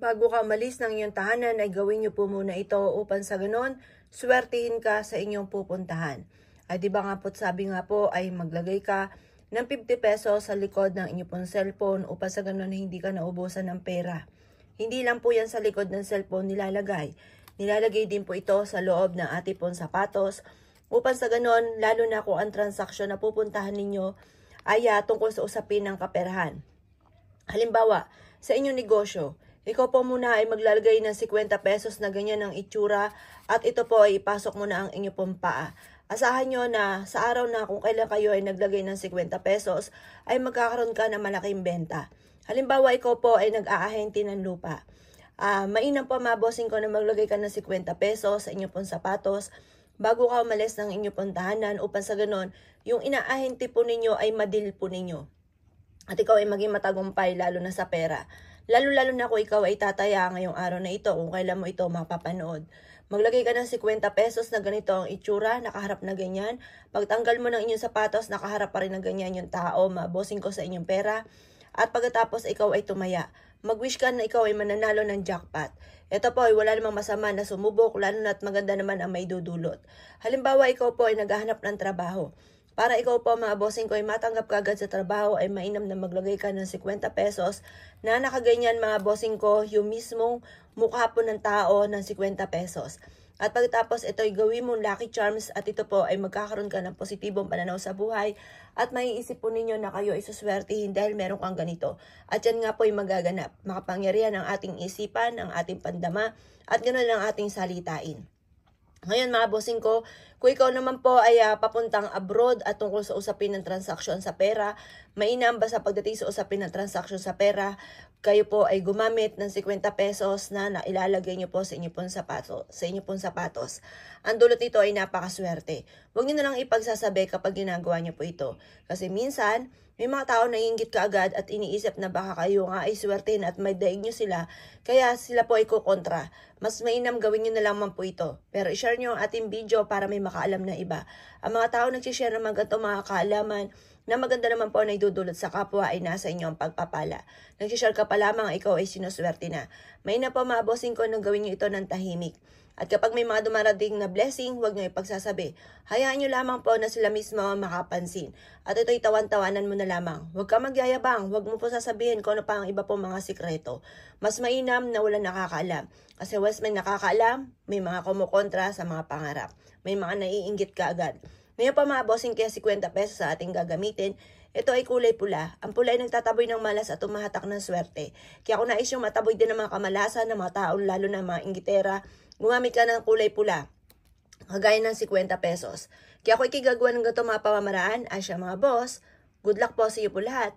Bago ka umalis ng iyong tahanan ay gawin niyo po muna ito upang sa ganon, swertihin ka sa inyong pupuntahan. Ay di ba nga po sabi nga po ay maglagay ka ng 50 pesos sa likod ng inyong pong cellphone upang sa ganon hindi ka naubusan ng pera. Hindi lang po yan sa likod ng cellphone nilalagay. Nilalagay din po ito sa loob ng ating pong sapatos upang sa ganon, lalo na kung ang transaksyon na pupuntahan ninyo ay tungkol sa usapin ng kaperahan. Halimbawa, sa inyong negosyo, ikaw po muna ay maglalagay ng 50 pesos na ganyan ang itsura at ito po ay ipasok mo na ang inyong pong paa. Asahan nyo na sa araw na kung kailan kayo ay naglagay ng 50 pesos ay magkakaroon ka ng malaking benta. Halimbawa, ikaw po ay nag-aahente ng lupa. Mainam po mabossing ko na maglagay ka ng 50 pesos sa inyong pong sapatos bago ka umalis ng inyong pong tahanan upang sa ganon, yung inaahente po ninyo ay madil po ninyo. At ikaw ay maging matagumpay lalo na sa pera. Lalo-lalo na kung ikaw ay tataya ngayong araw na ito kung kailan mo ito mapapanood. Maglagay ka ng 50 pesos na ganito ang itsura, nakaharap na ganyan. Pagtanggal mo ng inyong sapatos, nakaharap pa rin na ganyan yung tao, mabossing ko sa inyong pera. At pagkatapos ikaw ay tumaya. Mag-wish ka na ikaw ay mananalo ng jackpot. Ito po ay wala namang masama na sumubok, lalo na at maganda naman ang may dudulot. Halimbawa, ikaw po ay naghahanap ng trabaho. Para ikaw po mga bossing ko ay matanggap ka agad sa trabaho ay mainam na maglagay ka ng 50 pesos na nakaganyan mga bossing ko yung mismong mukha po ng tao ng 50 pesos. At pagkatapos ito ay gawin mong lucky charms at ito po ay magkakaroon ka ng positibong pananaw sa buhay at maiisip po ninyo na kayo ay suswertihin dahil meron kang ganito. At yan nga po ay magaganap. Makapangyarihan ang ating isipan, ang ating pandama at ganoon ang ating salitain. Ngayon mga bossing ko, kung ikaw naman po ay papuntang abroad at tungkol sa usapin ng transaksyon sa pera, mainam ba sa pagdating sa usapin ng transaksyon sa pera, kayo po ay gumamit ng 50 pesos na ilalagay nyo po sa inyong pong sapatos. Ang dulot nito ay napakaswerte. Huwag nyo na lang ipagsasabi kapag ginagawa nyo po ito. Kasi minsan, may mga tao na iinggit ka agad at iniisip na baka kayo nga ay swertein at may daig nyo sila, kaya sila po ay kukontra. Mas mainam gawin nyo na lamang po ito. Pero i-share nyo ang ating video para may makaalam na iba. Ang mga tao nagsishare naman ganito mga kaalaman na maganda naman po na idudulot sa kapwa ay nasa inyo ang pagpapala. Nagsishare ka pa lamang ikaw ay sinuswerte na. Mainam po mga bossing ko nang gawin nyo ito ng tahimik. At kapag may mga dumarating na blessing, huwag nyo ipagsasabi. Hayaan nyo lamang po na sila mismo makapansin. At ito'y tawan-tawanan mo na lamang. Huwag ka magyayabang, huwag mo po sasabihin kung ano pa ang iba pong mga sikreto. Mas mainam na wala nakakaalam. Kasi once may nakakaalam, may mga kumukontra sa mga pangarap. May mga naiinggit ka agad. Ngayon pa mga bossing kaya 50 pesos sa ating gagamitin. Ito ay kulay pula. Ang pula ay nagtataboy ng malas at tumahatak ng swerte. Kaya kung nais yung mataboy din ng mga kamalasan ng mga tao, lalo na mga inggitera, gumamit ka ng kulay pula. Kagaya ng 50 pesos. Kaya kung ikigagawa ng ganito mga pamamaraan, ay siya mga boss, good luck po sa iyo po lahat.